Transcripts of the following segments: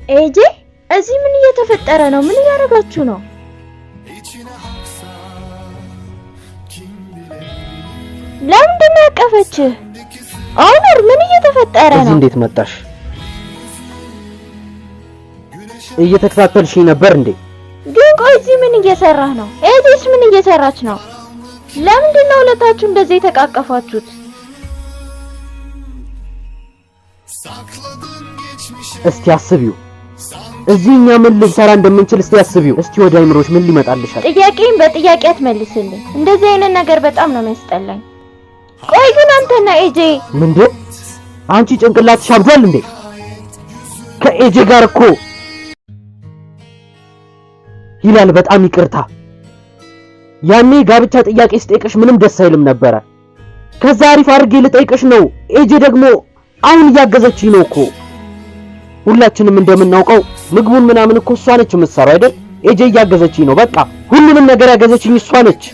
ኤጄ እዚህ ምን እየተፈጠረ ነው? ምን እያደረጋችሁ ነው? ለምንድን ነው ያቀፈችህ? ኦኑር ምን እየተፈጠረ ነው? እዚህ እንዴት መጣሽ? እየተከታተልሽኝ ነበር እንዴ? ግን ቆይ እዚህ ምን እየሰራህ ነው? ኤጄስ ምን እየሰራች ነው? ለምንድን ነው ሁለታችሁ እንደዚህ የተቃቀፋችሁት? እስቲ አስቢው። እዚህኛ ምን ልንሰራ እንደምንችል እስቲ አስቢው። እስቲ ወደ አይምሮሽ ምን ሊመጣልሻል? ጥያቄን በጥያቄ አትመልስልኝ። እንደዚህ አይነት ነገር በጣም ነው የሚያስጠላኝ። ቆይ ግን አንተና ኤጄ ምንድን? አንቺ ጭንቅላትሽ አብዷል እንዴ? ከኤጄ ጋር እኮ ይላል። በጣም ይቅርታ። ያኔ ጋብቻ ጥያቄ ስጠይቅሽ ምንም ደስ አይልም ነበረ። ከዛ አሪፍ አድርጌ ልጠይቅሽ ነው። ኤጄ ደግሞ አሁን እያገዘችኝ ነው እኮ። ሁላችንም እንደምናውቀው ምግቡን ምናምን እኮ እሷ ነች የምትሰራው አይደል? ኤጄ እያገዘችኝ ነው። በቃ ሁሉንም ነገር ያገዘችኝ እሷ ነች።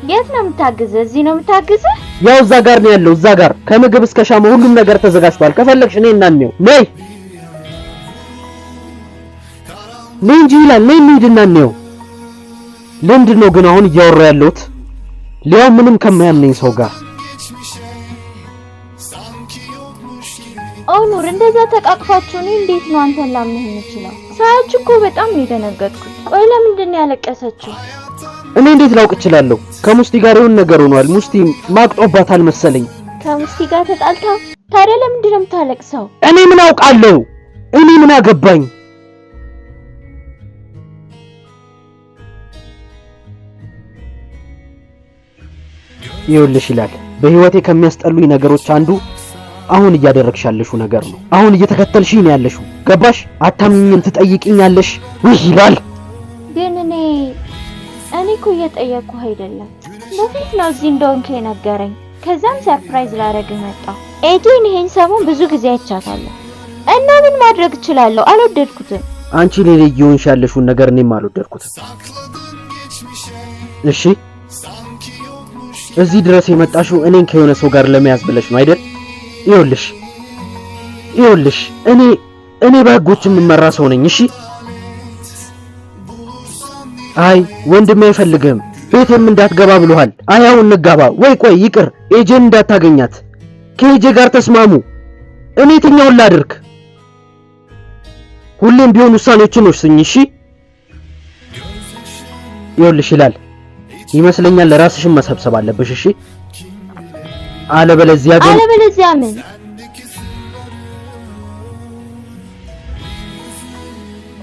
የት ነው የምታግዘህ? እዚህ ነው የምታግዘህ? ያው እዛ ጋር ነው ያለው። እዛ ጋር ከምግብ እስከ ሻማ ሁሉም ነገር ተዘጋጅቷል። ከፈለግሽ እኔ እና እንየው። ነይ ነይ እንጂ ይላል። ነይ እንሂድና እንየው። ለምንድን ነው ግን አሁን እያወራ ያለሁት? ሊያው ምንም ከማያምነኝ ሰው ጋር። ኦኑር እንደዛ ተቃቅፋችሁ ነው? እንዴት ነው አንተን ላምንህ የምችለው? ሳያች እኮ በጣም ነው የደነገጥኩት። ቆይ ለምንድን ነው ያለቀሰችው? እኔ እንዴት ላውቅ እችላለሁ? ከሙስቲ ጋር የሆነ ነገር ሆኗል። ሙስቲ ማቅጦባታል መሰለኝ። ከሙስቲ ጋር ተጣልታ? ታዲያ ለምንድን ነው የምታለቅሰው? እኔ ምን አውቃለሁ? እኔ ምን አገባኝ? ይኸውልሽ ይላል፣ በህይወቴ ከሚያስጠሉኝ ነገሮች አንዱ አሁን እያደረግሽ ያለሽው ነገር ነው። አሁን እየተከተልሽኝ ነው ያለሽው። ገባሽ? አታምኝም፣ ትጠይቂኛለሽ። ውይ ይላል። ግን እኔ እኮ እየጠየቅኩህ አይደለም። በፊት ነው እዚህ እንደሆንክ የነገረኝ። ከዛም ሰርፕራይዝ ላደርግህ መጣሁ። ኤጄን ይሄን ሰሞን ብዙ ጊዜ አይቻታለሁ እና ምን ማድረግ እችላለሁ? አልወደድኩትም። አንቺ ሌላ እየሆንሽ ያለሽውን ነገር እኔም አልወደድኩትም። እሺ እዚህ ድረስ የመጣሽው እኔን ከሆነ ሰው ጋር ለመያዝ ብለሽ ነው አይደል? ይኸውልሽ እኔ በህጎች የምመራ ሰው ነኝ። እሺ አይ ወንድሜ አይፈልግም፣ ቤቴም እንዳትገባ ብሎሃል። አያው እንጋባ ወይ? ቆይ ይቅር፣ ኤጄን እንዳታገኛት። ከኤጄ ጋር ተስማሙ። እኔ የትኛውን ላድርግ? ሁሌም ቢሆን ውሳኔዎችን ወስኝ። እሺ ይኸውልሽ ይላል፣ ይመስለኛል ለራስሽን መሰብሰብ አለብሽ። እሺ አለበለዚያ ምን?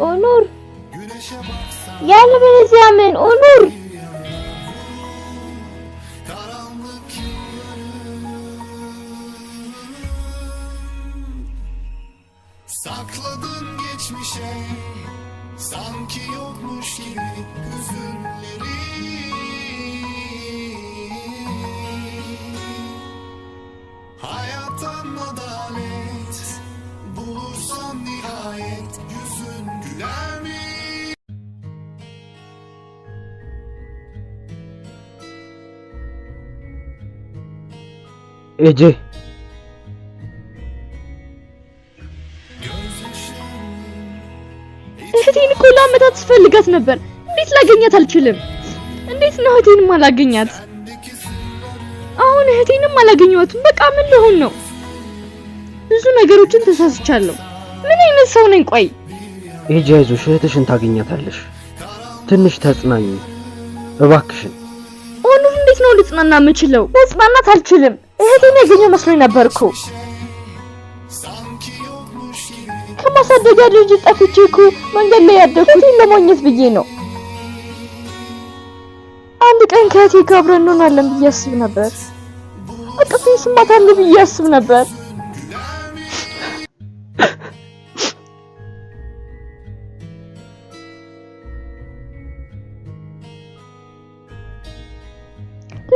ኦኑር ያለበለዚያ ምን? ኦኑር sakladım geçmişe sanki yokmuş gibi hüzünleri hayattan adalet bulursan nihayet yüzün güler mi? Ece እህቴን እኮ ለአመታት ስፈልጋት ነበር። እንዴት ላገኛት አልችልም? እንዴት ነው እህቴንም አላገኛት? አሁን እህቴንም አላገኘኋትም። በቃ ምን ልሆን ነው? ብዙ ነገሮችን ተሳስቻለሁ። ምን አይነት ሰው ነኝ? ቆይ ኤጄ አይዞሽ፣ እህትሽን ታገኛታለሽ። ትንሽ ተጽናኝ እባክሽን። ኦኑር እንዴት ነው ልጽናና የምችለው? ልጽናናት አልችልም። እህቴን ያገኘው መስሎኝ ነበርኩ። ከማሳደጊያ ልጅ ጠፍቼ እኮ መንገድ ላይ ያደኩት ለማግኘት ብዬ ነው። አንድ ቀን ከእህቴ ጋር አብረን እንሆናለን ብዬ አስብ ነበር። አቅፌ ስማታለሁ ብዬ አስብ ነበር።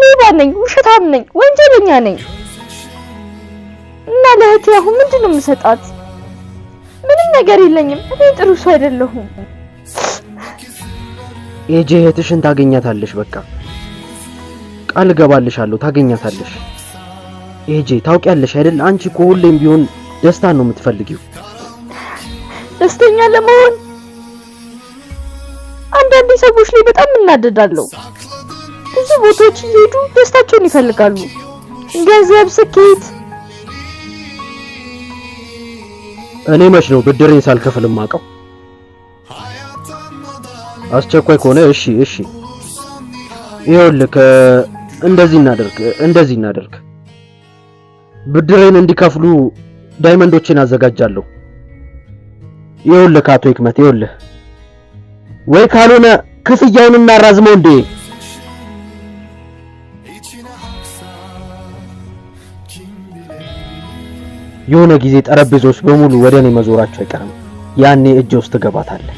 ሌባ ነኝ፣ ውሸታም ነኝ፣ ወንጀለኛ ነኝ እና ለእህቴ አሁን ምንድን ነው የምሰጣት? ምንም ነገር የለኝም። እኔ ጥሩ ሰው አይደለሁም። ኤጄ እህትሽን ታገኛታለሽ። በቃ ቃል ገባልሻለሁ፣ ታገኛታለሽ። ኤጄ ታውቂያለሽ አይደል? አንቺ እኮ ሁሌም ቢሆን ደስታን ነው የምትፈልጊው። ደስተኛ ለመሆን አንዳንድ ሰዎች ላይ በጣም እናደዳለሁ። ብዙ ቦታዎች እየሄዱ ደስታቸውን ይፈልጋሉ። ገንዘብ፣ ስኬት። እኔ መች ነው ብድሬን ሳልከፍል ማቀው? አስቸኳይ ከሆነ እሺ ይኸውልህ እንደዚህ እናደርግ ብድሬን እንዲከፍሉ ዳይመንዶችን አዘጋጃለሁ። ይኸውልህ አቶ ህክመት ይኸውልህ ወይ ካልሆነ ክፍያውን እናራዝመው እንዴ? የሆነ ጊዜ ጠረጴዛዎች በሙሉ ወደኔ መዞራቸው አይቀርም። ያኔ እጄ ውስጥ ትገባታለህ።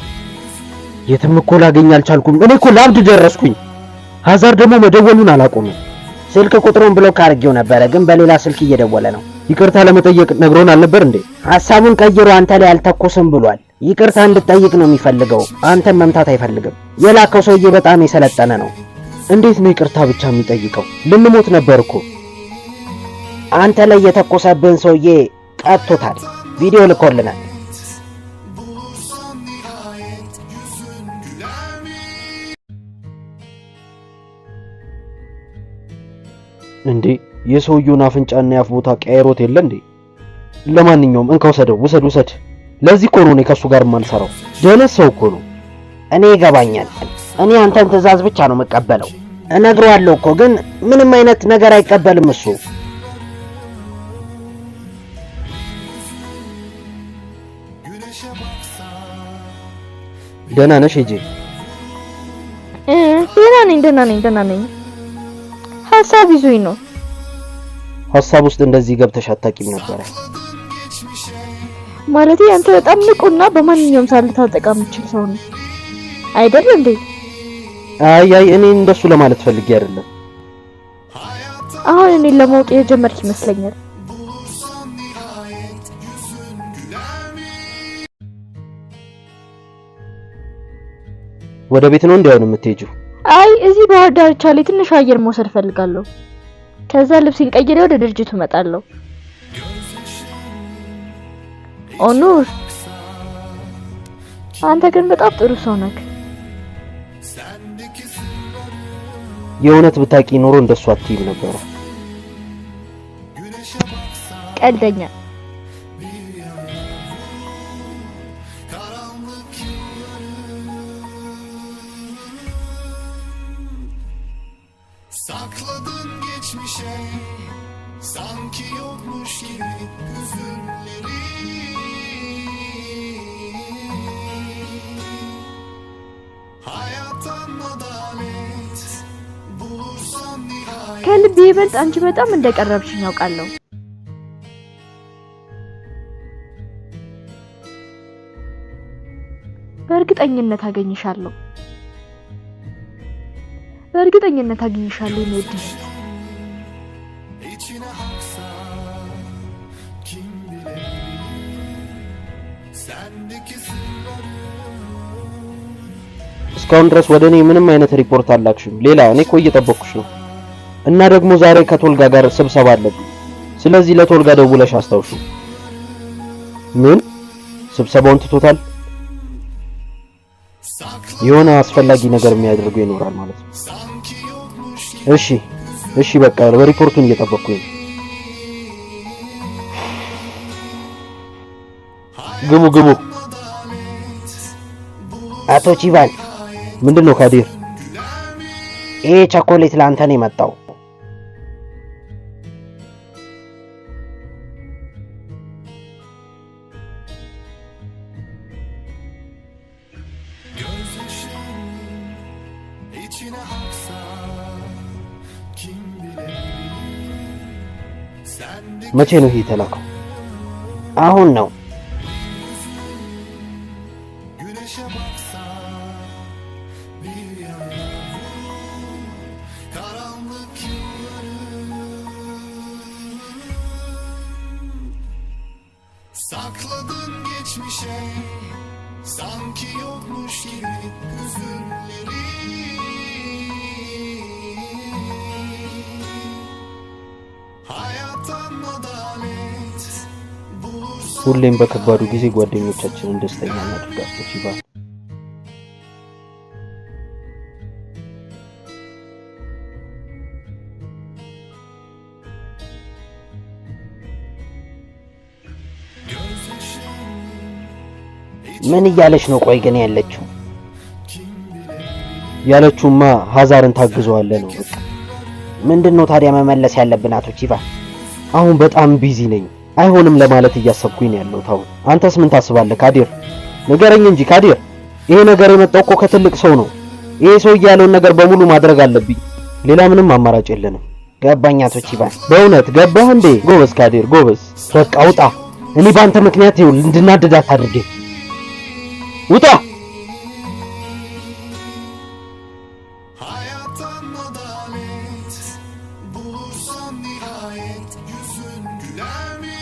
የትም እኮ ላገኝ አልቻልኩም። እኔ እኮ ላብድ ደረስኩኝ። ሀዛር ደግሞ መደወሉን አላቆመም። ስልክ ቁጥሩን ብሎክ አድርጌው ነበረ፣ ግን በሌላ ስልክ እየደወለ ነው። ይቅርታ ለመጠየቅ ነግሮን አልነበር እንዴ? ሐሳቡን ቀይሮ አንተ ላይ አልተኮስም ብሏል። ይቅርታ እንድትጠይቅ ነው የሚፈልገው። አንተን መምታት አይፈልግም። የላከው ሰውዬ በጣም የሰለጠነ ነው። እንዴት ነው ይቅርታ ብቻ የሚጠይቀው? ልንሞት ነበር እኮ። አንተ ላይ የተኮሰብን ሰውዬ ቀጥቶታል። ቪዲዮ ልኮልናል። እንዴ የሰውየውን አፍንጫና ያፍ ቦታ ቀይሮት የለ እንዴ? ለማንኛውም እንካ ውሰድ። ለዚህ እኮ ነው እኔ ከሱ ጋር የማልሰራው። ደነስ ሰው እኮ ነው። እኔ ይገባኛል። እኔ አንተን ትዕዛዝ ብቻ ነው መቀበለው። እነግረዋለሁ እኮ ግን ምንም አይነት ነገር አይቀበልም እሱ። ደህና ነሽ ሂጂ? ደህና ነኝ። ሐሳብ ይዞኝ ነው። ሐሳብ ውስጥ እንደዚህ ገብተሽ አታውቂም ነበር ማለት? አንተ በጣም ንቁና በማንኛውም ሰዓት ልታጠቃ የምትችል ሰው ነው አይደል እንዴ? አይ እኔ እንደሱ ለማለት ፈልጌ አይደለም። አሁን እኔን ለማወቅ የጀመርክ ይመስለኛል። ወደ ቤት ነው እንዲያውን የምትሄጂው? አይ እዚህ ባህር ዳርቻ ላይ ትንሽ አየር መውሰድ ፈልጋለሁ። ከዛ ልብሴን ቀይሬ ወደ ድርጅቱ እመጣለሁ። ኦኑር አንተ ግን በጣም ጥሩ ሰው ነህ። የእውነት ብታቂ ኖሮ እንደሱ አትይም ነበር። ቀልደኛ። Sakladın geçmişe sanki yokmuş gibi hüzünleri. Hayattan adalet bulursan nihayet. ከልቤ ይበልጥ አንቺ በጣም እንደቀረብሽኝ ያውቃለሁ። በእርግጠኝነት አገኝሻለሁ። ኔድ İçine haksa kim bilir sendeki sırları. እስካሁን ድረስ ወደ እኔ ምንም አይነት ሪፖርት አላክሽም። ሌላ እኔ እኮ እየጠበቅኩሽ ነው። እና ደግሞ ዛሬ ከቶልጋ ጋር ስብሰባ አለብኝ። ስለዚህ ለቶልጋ ደውለሽ አስታውሹ። ምን ስብሰባውን ትቶታል? የሆነ አስፈላጊ ነገር የሚያደርገው ይኖራል ማለት ነው። እሺ በቃ በሪፖርቱን እየጠበቅኩኝ ነው። ግቡ። አቶ ቺባን ምንድነው ካዲር? ይሄ ቸኮሌት ላንተ ነው የመጣው። İçine haksa kim bilir sendeki መቼ ነው ይሄ የተላከው? አሁን ነው። güneşe baksa bir yana karanlık yılları. Sakladın geçmişe sanki yokmuş gibi hüzünleri. Hayattan adalet bulursan ሁሌም በከባዱ ጊዜ ጓደኞቻችንን ደስተኛ እናድርጋቸው ቺቫን። ምን እያለች ነው? ቆይ ግን ያለችው ያለችውማ ሀዛርን ታግዘዋለህ ነው በቃ። ምንድነው ታዲያ መመለስ ያለብን አቶ ቺቫን? አሁን በጣም ቢዚ ነኝ፣ አይሆንም ለማለት እያሰብኩኝ ነው ያለሁት። አሁን አንተስ ምን ታስባለህ ካዲር? ንገረኝ እንጂ ካዲር። ይሄ ነገር የመጣው እኮ ከትልቅ ሰው ነው። ይሄ ሰው ያለውን ነገር በሙሉ ማድረግ አለብኝ። ሌላ ምንም አማራጭ የለንም። ገባኝ አቶ ቺቫን። በእውነት ገባህ እንዴ? ጎበዝ ካዲር ጎበዝ። በቃ ውጣ። እኔ ባንተ ምክንያት ይሁን እንድናደዳት አድርጌ ውጣ። Hayattan adalet bulursan nihayet yüzün güler mi?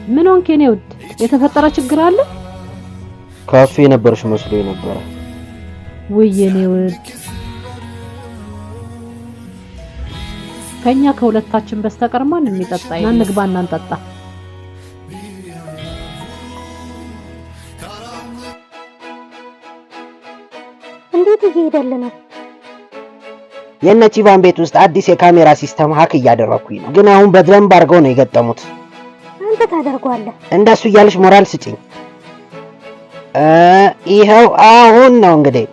ምን ሆንክ የኔ ውድ? የተፈጠረ ችግር አለ? ካፌ ነበርሽ መስሎኝ ነበረ። ውይ የኔ ውድ፣ ከኛ ከሁለታችን በስተቀር ማንም የሚጠጣ የለም። እንግባና እንጠጣ። እንዴት እየሄደልህ ነው? የነ ቺቫን ቤት ውስጥ አዲስ የካሜራ ሲስተም ሀክ እያደረኩኝ ነው፣ ግን አሁን በደንብ አድርገው ነው የገጠሙት። አንተ ታደርጓለህ። እንደሱ እያልሽ ሞራል ስጪኝ። ይኸው አሁን ነው እንግዲህ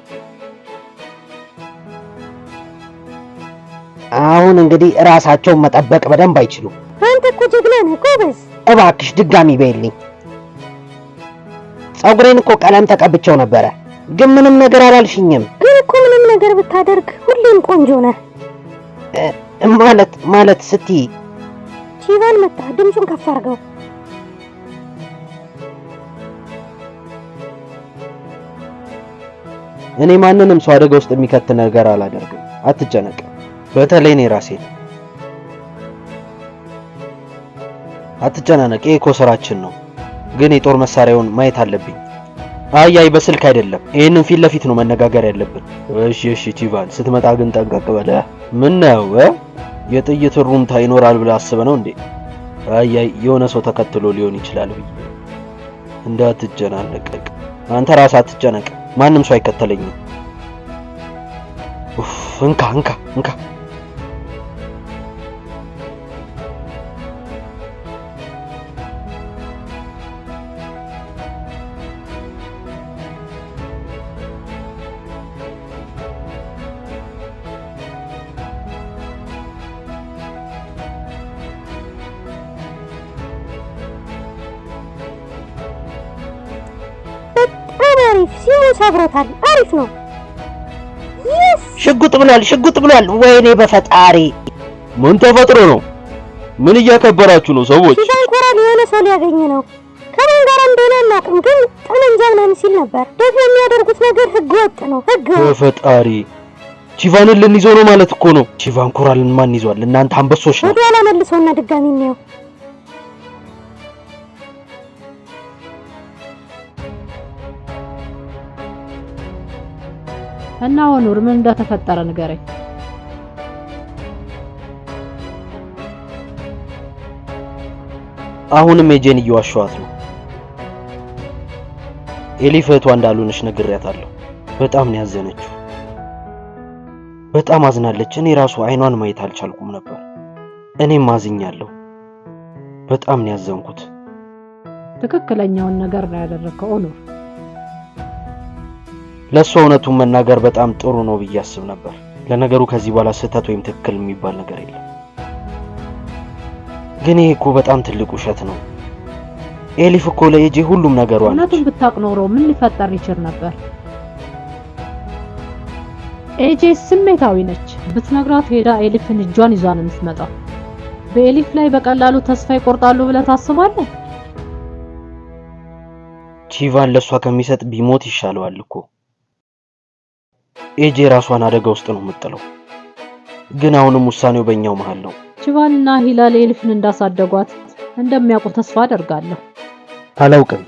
ራሳቸውን መጠበቅ በደንብ አይችሉም። አንተ እኮ ጀግና ነህ ጎበዝ። እባክሽ ድጋሚ በይልኝ። ፀጉሬን እኮ ቀለም ተቀብቼው ነበረ፣ ግን ምንም ነገር አላልሽኝም። ግን እኮ ምንም ነገር ብታደርግ ሁሌም ቆንጆ ነህ። ማለት ስትይ ቺቫን መጣ። ድምፁን ከፍ አድርገው። እኔ ማንንም ሰው አደጋ ውስጥ የሚከት ነገር አላደርግም፣ አትጨነቅ። በተለይ እኔ ራሴ አትጨናነቅ። ይሄ እኮ ስራችን ነው፣ ግን የጦር መሳሪያውን ማየት አለብኝ። አይ በስልክ አይደለም፣ ይሄንን ፊት ለፊት ነው መነጋገር ያለብን። እሺ ቺቫን፣ ስትመጣ ግን ጠንቀቅ በለህ። ምን ነው የጥይት ሩምታ ይኖራል ብለህ አስበህ ነው እንዴ? አይ የሆነ ሰው ተከትሎ ሊሆን ይችላል ብዬ። እንዳትጨናነቅ አንተ ራስህ አትጨነቅ፣ ማንም ሰው አይከተለኝም። እንካ አሪፍ ሲሆን ሰብሮታል። አሪፍ ነው። ሽጉጥ ብሏል። ወይኔ በፈጣሪ! ምን ተፈጥሮ ነው? ምን እያከበራችሁ ነው ሰዎች? ቺቫን ኮራል የሆነ ሰው ሊያገኝ ነው። ከማን ጋር እንደሆነ አናውቅም፣ ግን ጠመንጃ ምናምን ሲል ነበር። ደግሞ የሚያደርጉት ነገር ህገ ወጥ ነው። በፈጣሪ! ቺቫንን ልንይዘው ነው ማለት እኮ ነው። ቺቫን ኮራልን ማን ይዟል? እናንተ አንበሶች ነው። ወዲያ መልሶና ድጋሚ ነው። እና ወኑር ምን እንደተፈጠረ ንገረኝ። አሁንም ኤጄን እየዋሸኋት ነው። ኤሊፍ እህቷ እንዳልሆነች ነግሬያታለሁ። በጣም ነው ያዘነችው። በጣም አዝናለች። እኔ ራሱ አይኗን ማየት አልቻልኩም ነበር። እኔም አዝኛለሁ። በጣም ነው ያዘንኩት። ትክክለኛውን ነገር ነው ያደረከው ወኑር። ለሷ እውነቱን መናገር በጣም ጥሩ ነው ብዬ አስብ ነበር። ለነገሩ ከዚህ በኋላ ስህተት ወይም ትክክል የሚባል ነገር የለም። ግን ይሄ እኮ በጣም ትልቅ ውሸት ነው። ኤሊፍ እኮ ለኤጄ ሁሉም ነገሯ ነው። እውነቱን ብታውቅ ኖሮ ምን ሊፈጠር ይችል ነበር? ኤጄ ስሜታዊ ነች። ብትነግራት ሄዳ ኤሊፍን እጇን ይዟ ነው የምትመጣው። በኤሊፍ ላይ በቀላሉ ተስፋ ይቆርጣሉ ብለህ ታስባለህ? ቺቫን ለሷ ከሚሰጥ ቢሞት ይሻለዋል እኮ። ኤጄ ራሷን አደጋ ውስጥ ነው የምትጥለው። ግን አሁንም ውሳኔው በእኛው መሃል ነው። ቺቫንና ሂላል ኤሊፍን እንዳሳደጓት እንደሚያውቁ ተስፋ አደርጋለሁ። አላውቅም።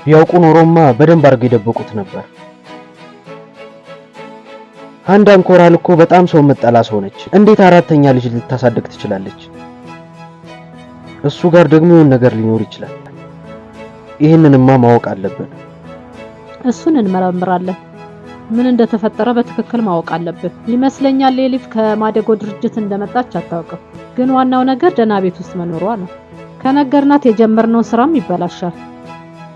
ቢያውቁ ኖሮማ በደንብ አድርገው ይደብቁት ነበር። አንድ አንኮራል እኮ በጣም ሰው መጠላ ሰው ነች። እንዴት አራተኛ ልጅ ልታሳድግ ትችላለች? እሱ ጋር ደግሞ የሆነ ነገር ሊኖር ይችላል። ይህንንማ ማወቅ አለብን። እሱን እንመረምራለን። ምን እንደተፈጠረ በትክክል ማወቅ አለብን። ይመስለኛል ሌሊፍ ከማደጎ ድርጅት እንደመጣች አታውቅም። ግን ዋናው ነገር ደህና ቤት ውስጥ መኖሯ ነው። ከነገርናት የጀመርነው ስራም ይበላሻል።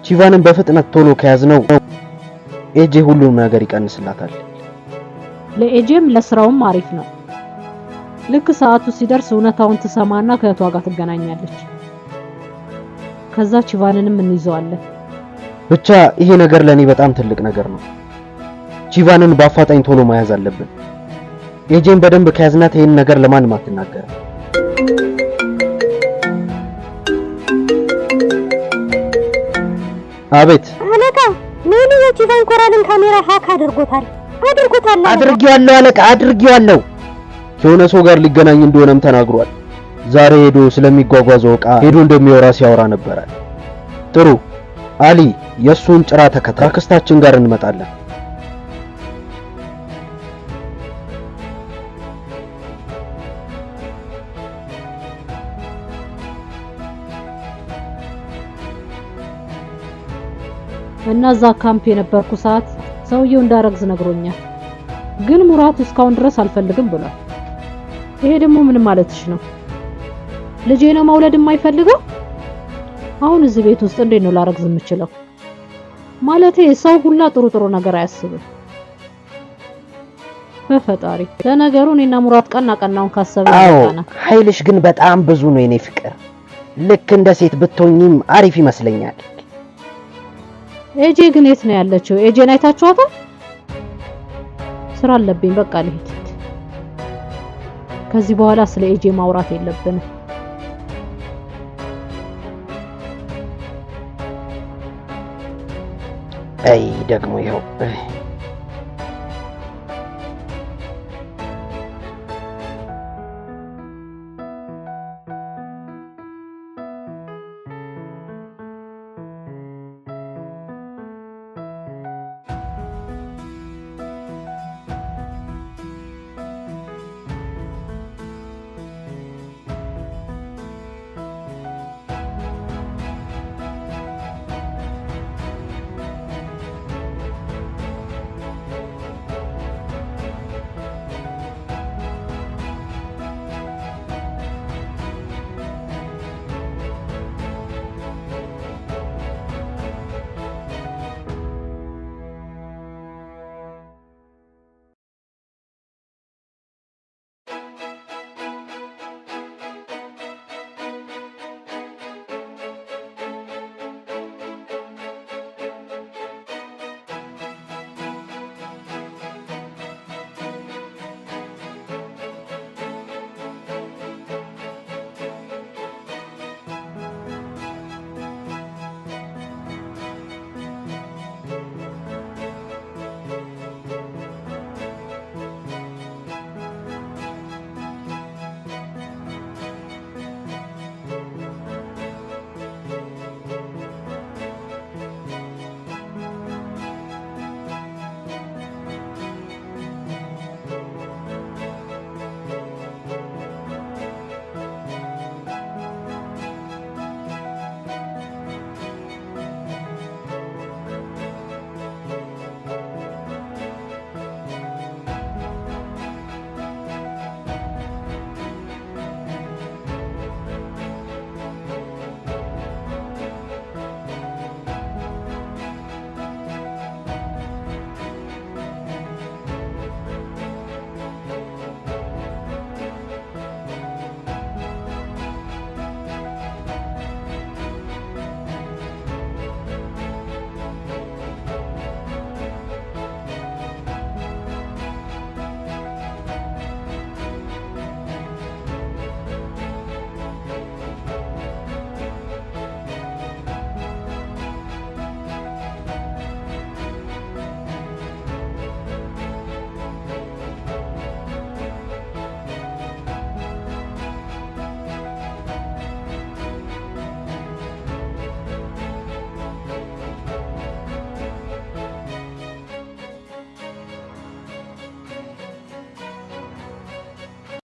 ቺቫንን በፍጥነት ቶሎ ከያዝነው ኤጄ ሁሉንም ነገር ይቀንስላታል። ለኤጄም ለስራውም አሪፍ ነው። ልክ ሰዓቱ ሲደርስ እውነታውን ትሰማና ከእህቷ ጋር ትገናኛለች። ከዛ ቺቫንንም እንይዘዋለን። ብቻ ይሄ ነገር ለኔ በጣም ትልቅ ነገር ነው። ቺቫንን በአፋጣኝ ቶሎ መያዝ አለብን። ኤጄን በደንብ ከያዝናት ይሄን ነገር ለማንም አትናገርም። አቤት አለቃ፣ ምን የቺቫን ኮራልን ካሜራ ሃክ አድርጎታል። አድርጌዋለሁ አለቃ፣ አድርጌዋለሁ። ከሆነ ሰው ጋር ሊገናኝ እንደሆነም ተናግሯል። ዛሬ ሄዶ ስለሚጓጓዘው ዕቃ ሄዶ እንደሚወራ ሲያወራ ነበር። ጥሩ አሊ፣ የሱን ጭራ ተከተል። አክስታችን ጋር እንመጣለን። እና እዛ ካምፕ የነበርኩ ሰዓት ሰውየው እንዳረግዝ ነግሮኛል። ግን ሙራት እስካሁን ድረስ አልፈልግም ብሏል። ይሄ ደግሞ ምን ማለትሽ ነው? ልጄ ነው መውለድ የማይፈልገው? አሁን እዚህ ቤት ውስጥ እንዴት ነው ላረግዝ የምችለው? ማለቴ ሰው ሁላ ጥሩ ነገር አያስብም። በፈጣሪ ለነገሩ እኔና ሙራት ቀናውን ካሰብን አዎና ኃይልሽ ግን በጣም ብዙ ነው የኔ ፍቅር። ልክ እንደ ሴት ብትሆኚም አሪፍ ይመስለኛል። ኤጄ ግን የት ነው ያለችው? ኤጄን አይታችኋታል? ስራ አለብኝ፣ በቃ ልሂድ። ከዚህ በኋላ ስለ ኤጄ ማውራት የለብንም። አይ ደግሞ ይኸው